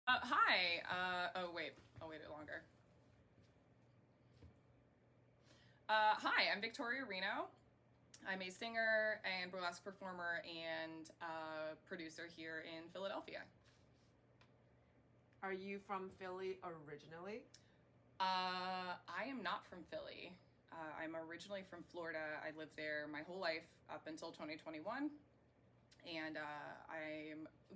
Hi. Oh, wait. I'll wait it longer. Hi, I'm Victoria Reno. I'm a singer and burlesque performer and producer here in Philadelphia. Are you from Philly originally? I am not from Philly. I'm originally from Florida. I lived there my whole life up until 2021. And I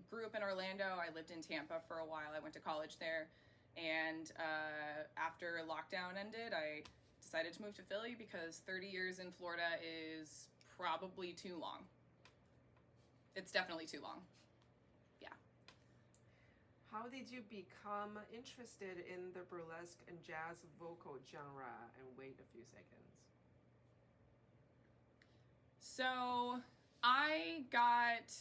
grew up in Orlando. I lived in Tampa for a while. I went to college there. And after lockdown ended, I decided to move to Philly because 30 years in Florida is probably too long. It's definitely too long. Yeah. How did you become interested in the burlesque and jazz vocal genre? And wait a few seconds. So I got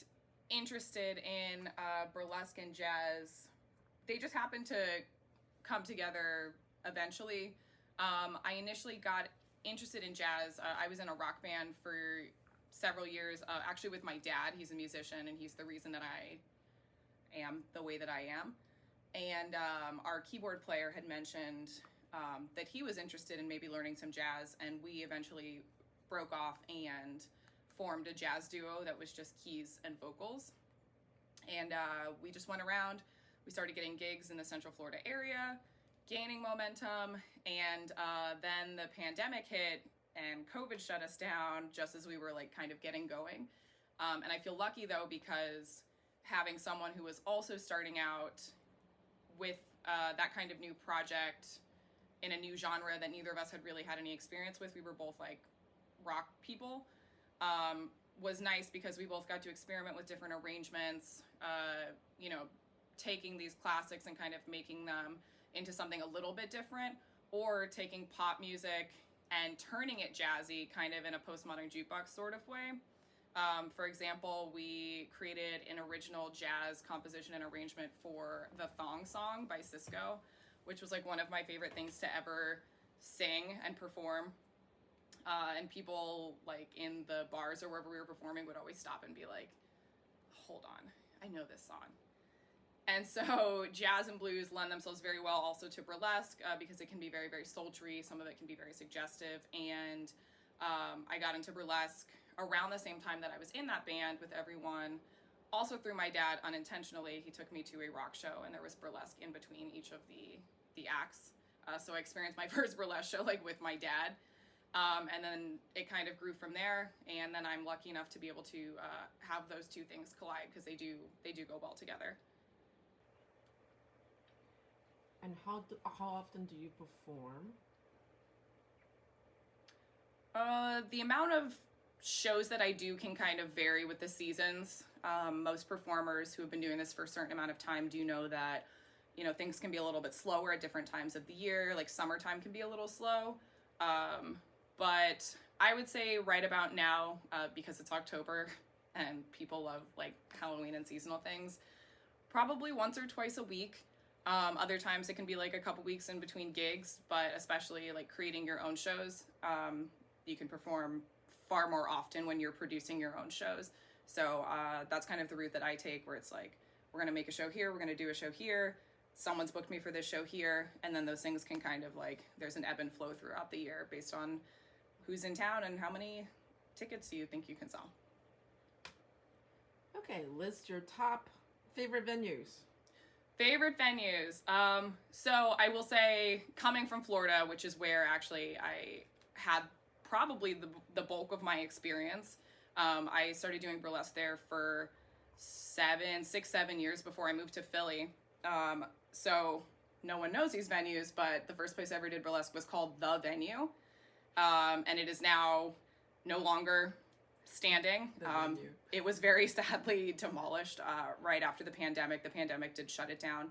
interested in burlesque and jazz. They just happened to come together eventually. I initially got interested in jazz. I was in a rock band for several years, actually with my dad. He's a musician, and he's the reason that I am the way that I am. And our keyboard player had mentioned that he was interested in maybe learning some jazz, and we eventually broke off and formed a jazz duo that was just keys and vocals. And we just went around. We started getting gigs in the Central Florida area, gaining momentum, and then the pandemic hit and COVID shut us down just as we were like kind of getting going. And I feel lucky though, because having someone who was also starting out with that kind of new project in a new genre that neither of us had really had any experience with, we were both like rock people, was nice because we both got to experiment with different arrangements, taking these classics and kind of making them into something a little bit different, or taking pop music and turning it jazzy, kind of in a postmodern jukebox sort of way. For example, we created an original jazz composition and arrangement for The Thong Song by Cisco, which was like one of my favorite things to ever sing and perform. And people like in the bars or wherever we were performing would always stop and be like, hold on, I know this song. And so jazz and blues lend themselves very well also to burlesque because it can be very, very sultry. Some of it can be very suggestive. And I got into burlesque around the same time that I was in that band with everyone. Also through my dad, unintentionally, he took me to a rock show, and there was burlesque in between each of the acts. So I experienced my first burlesque show like with my dad. And then it kind of grew from there. And then I'm lucky enough to be able to have those two things collide because they do go well together. And how often do you perform? The amount of shows that I do can kind of vary with the seasons. Most performers who have been doing this for a certain amount of time do know that, things can be a little bit slower at different times of the year. Like summertime can be a little slow. But I would say right about now, because it's October and people love like Halloween and seasonal things, probably once or twice a week. Other times it can be like a couple weeks in between gigs, but especially like creating your own shows, you can perform far more often when you're producing your own shows. So that's kind of the route that I take, where it's like, we're going to make a show here, we're going to do a show here, someone's booked me for this show here, and then those things can kind of like, there's an ebb and flow throughout the year based on who's in town and how many tickets you think you can sell. Okay, list your top favorite venues. Favorite venues. So I will say, coming from Florida, which is where actually I had probably the bulk of my experience. I started doing burlesque there for 7 years before I moved to Philly. So no one knows these venues, but the first place I ever did burlesque was called The Venue. And it is now no longer standing. It was very sadly demolished right after the pandemic. The pandemic did shut it down.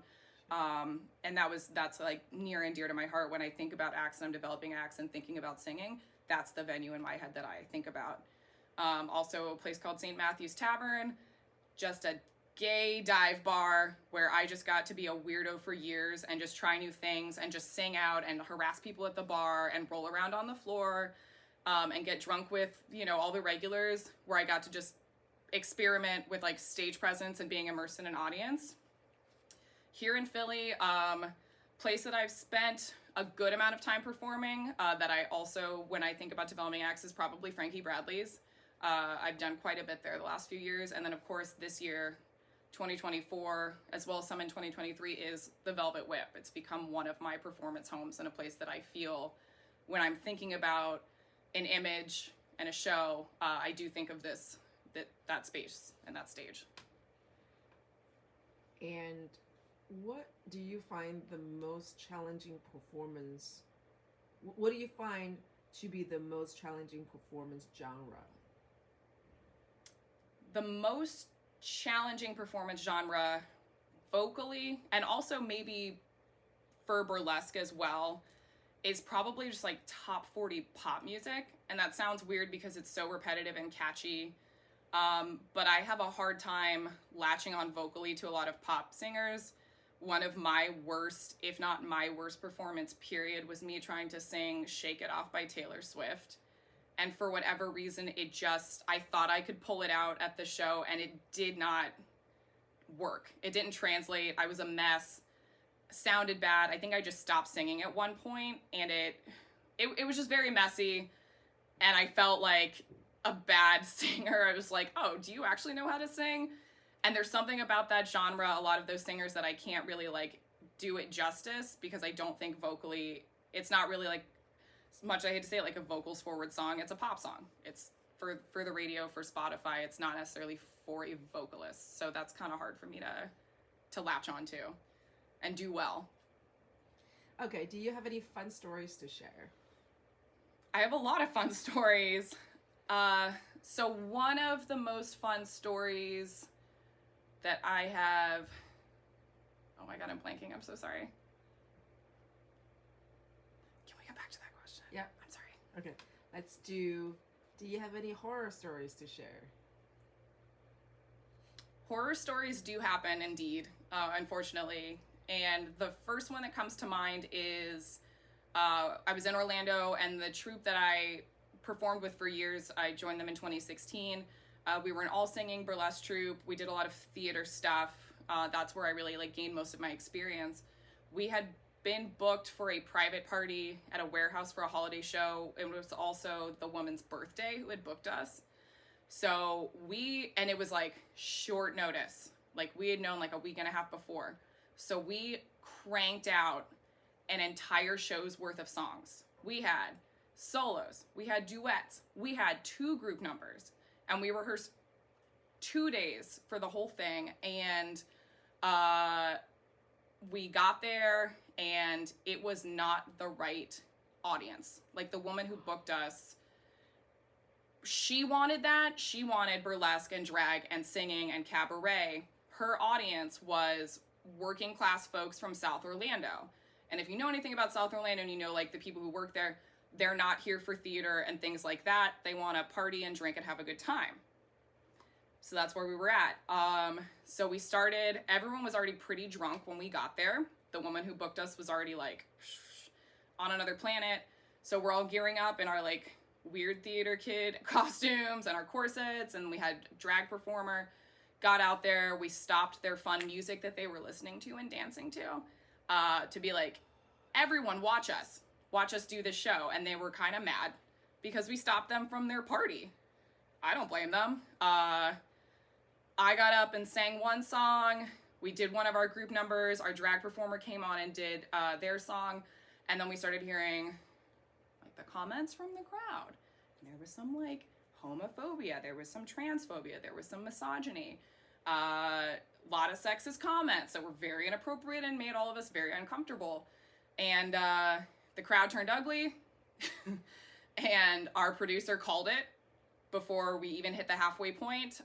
And that's like near and dear to my heart. When I think about acts and I'm developing acts and thinking about singing, that's the venue in my head that I think about. Also a place called St. Matthew's Tavern, just a gay dive bar where I just got to be a weirdo for years and just try new things and just sing out and harass people at the bar and roll around on the floor. And get drunk with, all the regulars, where I got to just experiment with like stage presence and being immersed in an audience. here in Philly, place that I've spent a good amount of time performing, that I also, when I think about developing acts, is probably Frankie Bradley's. I've done quite a bit there the last few years. And then, of course, this year, 2024, as well as some in 2023, is the Velvet Whip. It's become one of my performance homes and a place that I feel when I'm thinking about an image and a show, I do think of that space and that stage. And what do you find the most challenging performance? What do you find to be the most challenging performance genre? The most challenging performance genre, vocally, and also maybe for burlesque as well, is probably just like top 40 pop music. And that sounds weird because it's so repetitive and catchy. But I have a hard time latching on vocally to a lot of pop singers. One of my worst, if not my worst performance period, was me trying to sing Shake It Off by Taylor Swift. And for whatever reason, I thought I could pull it out at the show, and it did not work. It didn't translate. I was a mess. Sounded bad. I think I just stopped singing at one point, and it was just very messy, and I felt like a bad singer. I was like, oh, do you actually know how to sing? And there's something about that genre, a lot of those singers, that I can't really like do it justice, because I don't think vocally, it's not really like, as much I hate to say it, like a vocals forward song. It's a pop song. It's for the radio, for Spotify. It's not necessarily for a vocalist. So that's kind of hard for me to latch onto and do well. Okay, do you have any fun stories to share? I have a lot of fun stories. So one of the most fun stories that I have, oh my God, I'm blanking. I'm so sorry. Can we get back to that question? Yeah. I'm sorry. Okay, let's do you have any horror stories to share? Horror stories do happen indeed, unfortunately. And the first one that comes to mind is, I was in Orlando, and the troupe that I performed with for years, I joined them in 2016. We were an all-singing burlesque troupe. We did a lot of theater stuff. That's where I really gained most of my experience. We had been booked for a private party at a warehouse for a holiday show. It was also the woman's birthday who had booked us. So and it was short notice. We had known a week and a half before. So we cranked out an entire show's worth of songs. We had solos, we had duets, we had 2 group numbers, and we rehearsed 2 days for the whole thing. And we got there, and it was not the right audience. The woman who booked us, she wanted that. She wanted burlesque and drag and singing and cabaret. Her audience was working class folks from South Orlando. And if you know anything about South Orlando, and you know the people who work there, they're not here for theater and things like that. They want to party and drink and have a good time. So that's where we were at. So we started, everyone was already pretty drunk when we got there. The woman who booked us was already on another planet. So we're all gearing up in our weird theater kid costumes and our corsets, and we had drag performer. Got out there, we stopped their fun music that they were listening to and dancing to be everyone watch us do this show. And they were kind of mad because we stopped them from their party. I don't blame them. I got up and sang one song. We did one of our group numbers. Our drag performer came on and did their song. And then we started hearing the comments from the crowd. And there was some homophobia. There was some transphobia. There was some misogyny. A lot of sexist comments that were very inappropriate and made all of us very uncomfortable. And the crowd turned ugly. And our producer called it before we even hit the halfway point.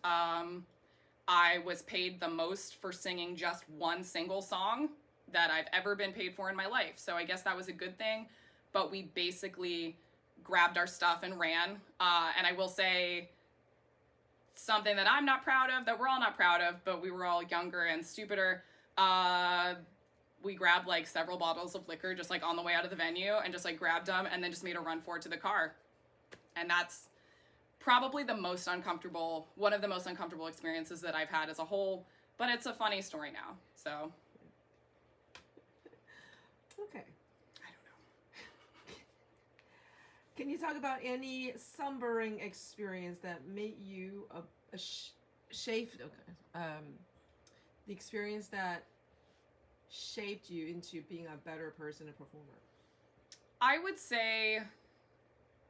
I was paid the most for singing just one single song that I've ever been paid for in my life. So I guess that was a good thing. But we basically grabbed our stuff and ran. And I will say something that I'm not proud of, that we're all not proud of, but we were all younger and stupider. We grabbed several bottles of liquor just on the way out of the venue, and just grabbed them and then just made a run for it to the car. And that's probably one of the most uncomfortable experiences that I've had as a whole, but it's a funny story now. So Okay. I don't know. Can you talk about any sunburning experience that made you shaped? Okay. The experience that shaped you into being a better person and performer. I would say,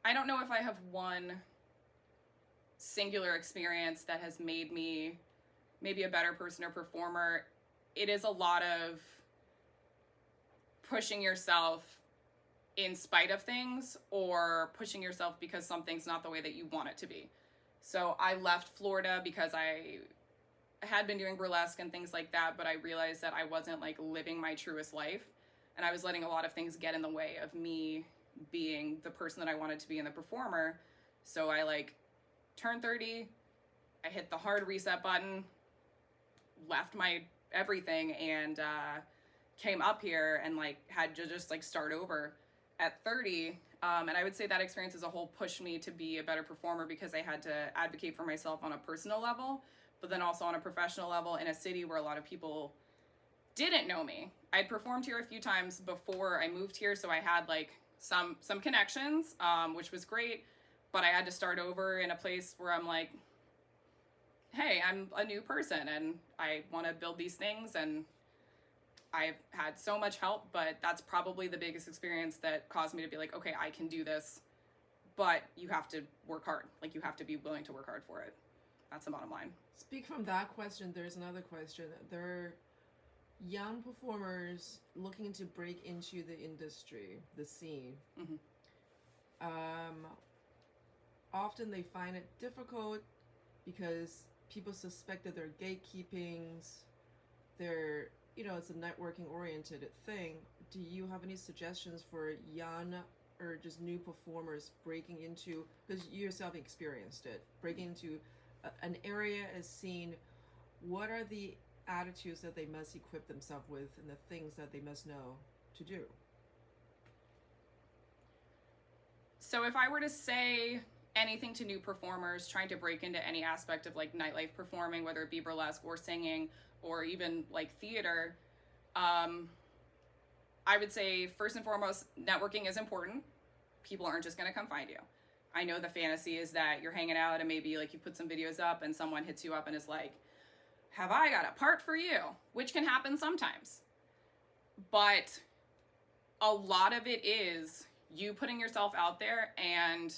I don't know if I have one singular experience that has made me maybe a better person or performer. It is a lot of pushing yourself in spite of things, or pushing yourself because something's not the way that you want it to be. So I left Florida because I had been doing burlesque and things like that, but I realized that I wasn't like living my truest life, and I was letting a lot of things get in the way of me being the person that I wanted to be and the performer. So I like turned 30, I hit the hard reset button, left my everything, and came up here and like had to just like start over at 30. And I would say that experience as a whole pushed me to be a better performer, because I had to advocate for myself on a personal level, but then also on a professional level in a city where a lot of people didn't know me. I'd performed here a few times before I moved here, so I had like some connections, which was great, but I had to start over in a place where I'm like, hey, I'm a new person and I want to build these things, and I've had so much help, but that's probably the biggest experience that caused me to be like, okay, I can do this, but you have to work hard. Like, you have to be willing to work hard for it. That's the bottom line. Speak from that question, there's another question. There are young performers looking to break into the industry, the scene. Mm-hmm. Often they find it difficult because people suspect that they're gatekeepings. They're, it's a networking oriented thing. Do you have any suggestions for young or just new performers breaking into, because you yourself experienced it, breaking into an area as seen? What are the attitudes that they must equip themselves with and the things that they must know to do? So if I were to say anything to new performers trying to break into any aspect of like nightlife performing, whether it be burlesque or singing or even like theater, I would say first and foremost, networking is important. People aren't just going to come find you. I know the fantasy is that you're hanging out and maybe like you put some videos up and someone hits you up and is like, have I got a part for you? Which can happen sometimes. But a lot of it is you putting yourself out there and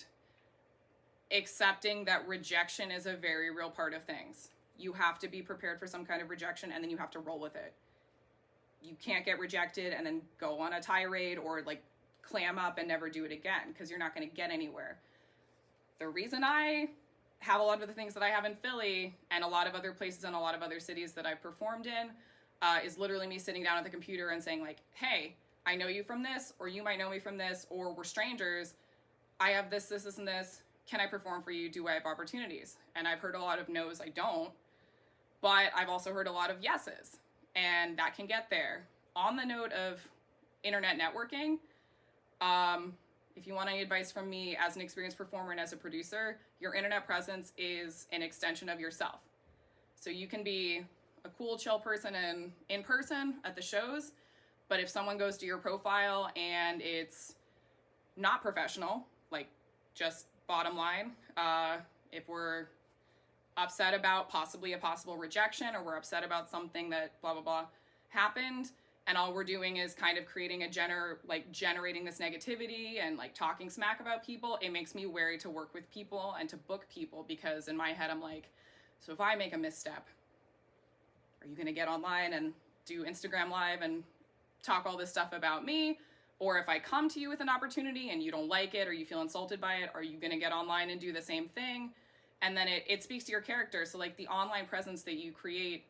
accepting that rejection is a very real part of things. You have to be prepared for some kind of rejection, and then you have to roll with it. You can't get rejected and then go on a tirade or like clam up and never do it again, because you're not going to get anywhere. The reason I have a lot of the things that I have in Philly and a lot of other places and a lot of other cities that I've performed in is literally me sitting down at the computer and saying like, hey, I know you from this, or you might know me from this, or we're strangers. I have this, and this. Can I perform for you? Do I have opportunities? And I've heard a lot of no's, I don't. But I've also heard a lot of yeses. And that can get there. On the note of internet networking, if you want any advice from me as an experienced performer and as a producer, your internet presence is an extension of yourself. So you can be a cool, chill person in person at the shows, but if someone goes to your profile and it's not professional, like just bottom line, if we're upset about possibly a possible rejection, or we're upset about something that blah, blah, blah happened, and all we're doing is kind of creating generating this negativity and like talking smack about people, it makes me wary to work with people and to book people, because in my head I'm like, so if I make a misstep, are you going to get online and do Instagram Live and talk all this stuff about me? Or if I come to you with an opportunity and you don't like it or you feel insulted by it, are you going to get online and do the same thing? And then it speaks to your character. So like the online presence that you create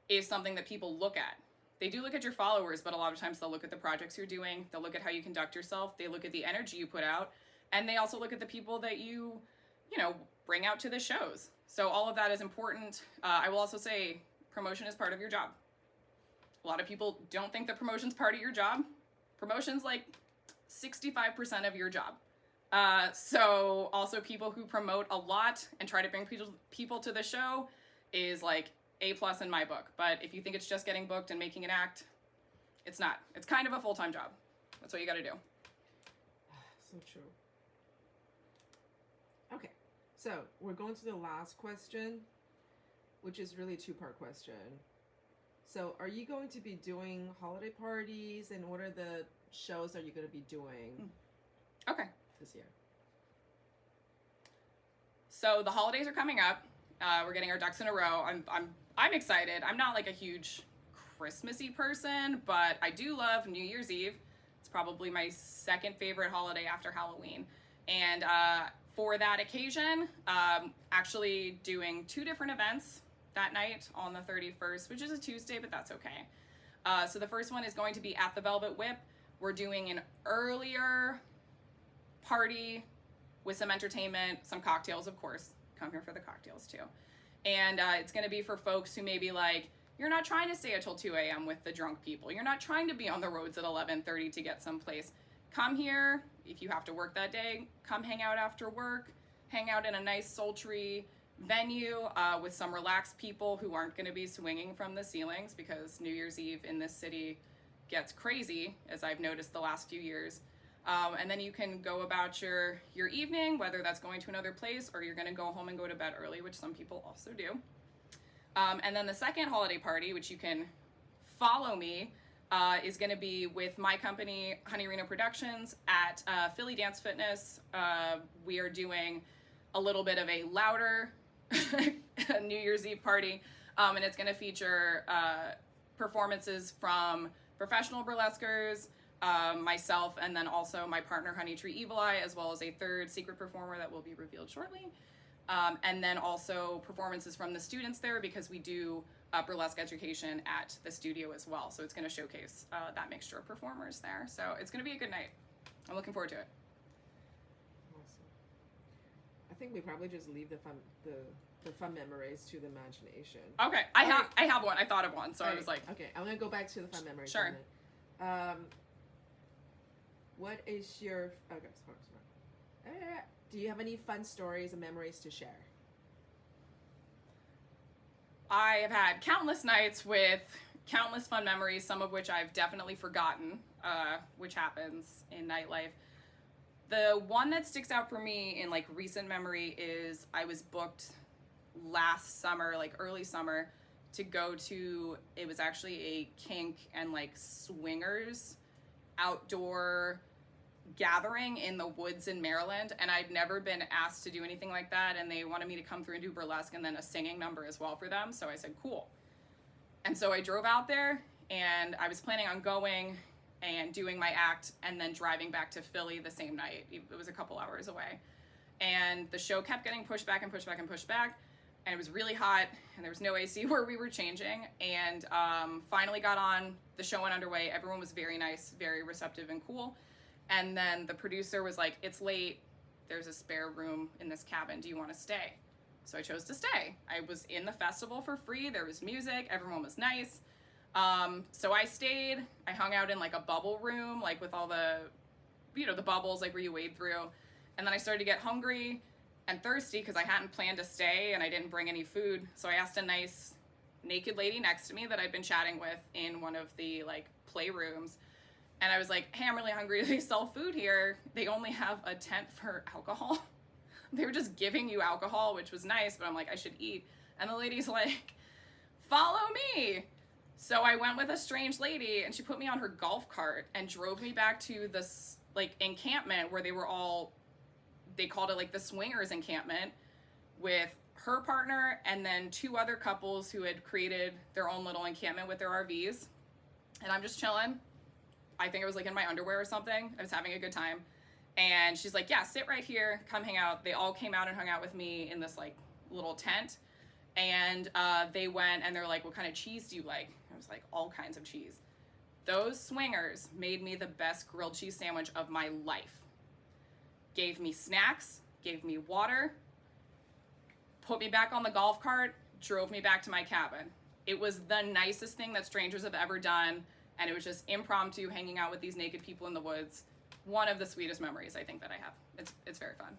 is something that people look at. They do look at your followers, but a lot of times they'll look at the projects you're doing. They'll look at how you conduct yourself. They look at the energy you put out. And they also look at the people that you bring out to the shows. So all of that is important. I will also say promotion is part of your job. A lot of people don't think that promotion's part of your job. Promotion's like 65% of your job. So also people who promote a lot and try to bring people to the show is like A+ in my book. But if you think it's just getting booked and making an act, It's not. It's kind of a full-time job. That's what you got to do. So true. Okay, so we're going to the last question, which is really a two-part question. So are you going to be doing holiday parties, and what are the shows that you're going to be doing Okay. this year? So the holidays are coming up. We're getting our ducks in a row. I'm excited. I'm not like a huge Christmassy person, but I do love New Year's Eve. It's probably my second favorite holiday after Halloween. And for that occasion, actually doing 2 different events that night on the 31st, which is a Tuesday, but that's okay. So the first one is going to be at the Velvet Whip. We're doing an earlier party with some entertainment, some cocktails, of course. Come here for the cocktails too. And it's going to be for folks who may be like, you're not trying to stay until 2 a.m. with the drunk people. You're not trying to be on the roads at 11:30 to get someplace. Come here. If you have to work that day, come hang out after work. Hang out in a nice, sultry venue with some relaxed people who aren't going to be swinging from the ceilings, because New Year's Eve in this city gets crazy, as I've noticed the last few years. And then you can go about your evening, whether that's going to another place or you're going to go home and go to bed early, which some people also do. And then the second holiday party, which you can follow me, is going to be with my company, Honey Reno Productions, at Philly Dance Fitness. We are doing a little bit of a louder New Year's Eve party, and it's going to feature performances from professional burlesquers, myself, and then also my partner, Honey Tree Evil Eye, as well as a third secret performer that will be revealed shortly. And then also performances from the students there, because we do burlesque education at the studio as well. So it's going to showcase that mixture of performers there. So it's going to be a good night. I'm looking forward to it. Awesome. I think we probably just leave the fun memories to the imagination. Okay, I have one. I thought of one, so I was like, okay, I'm gonna go back to the fun memories. Sure. What is your do you have any fun stories and memories to share? I have had countless nights with countless fun memories, some of which I've definitely forgotten, which happens in nightlife. The one that sticks out for me in like recent memory is I was booked last summer, like early summer, to go to, it was actually a kink and like swingers outdoor gathering in the woods in Maryland, and I'd never been asked to do anything like that, and they wanted me to come through and do burlesque and then a singing number as well for them, so I said cool. And so I drove out there, and I was planning on going and doing my act and then driving back to Philly the same night. It was a couple hours away, and the show kept getting pushed back and pushed back and pushed back, and it was really hot, and there was no AC where we were changing, and finally got on, the show went underway, everyone was very nice, very receptive and cool. And then the producer was like, it's late, there's a spare room in this cabin, do you want to stay? So I chose to stay. I was in the festival for free, there was music, everyone was nice. So I stayed, I hung out in like a bubble room, like with all the, the bubbles like where you wade through. And then I started to get hungry and thirsty because I hadn't planned to stay and I didn't bring any food. So I asked a nice naked lady next to me that I'd been chatting with in one of the like playrooms. And I was like, hey, I'm really hungry. Do they sell food here? They only have a tent for alcohol. They were just giving you alcohol, which was nice, but I'm like, I should eat. And the lady's like, follow me. So I went with a strange lady, and she put me on her golf cart and drove me back to this like encampment where they were all, they called it like the swingers encampment, with her partner and then 2 other couples who had created their own little encampment with their RVs. And I'm just chilling. I think I was like in my underwear or something. I was having a good time. And she's like, yeah, sit right here, come hang out. They all came out and hung out with me in this like little tent. And they went and they're like, what kind of cheese do you like? I was like, all kinds of cheese. Those swingers made me the best grilled cheese sandwich of my life. Gave me snacks, gave me water, put me back on the golf cart, drove me back to my cabin. It was the nicest thing that strangers have ever done. And it was just impromptu hanging out with these naked people in the woods. One of the sweetest memories I think that I have. It's very fun.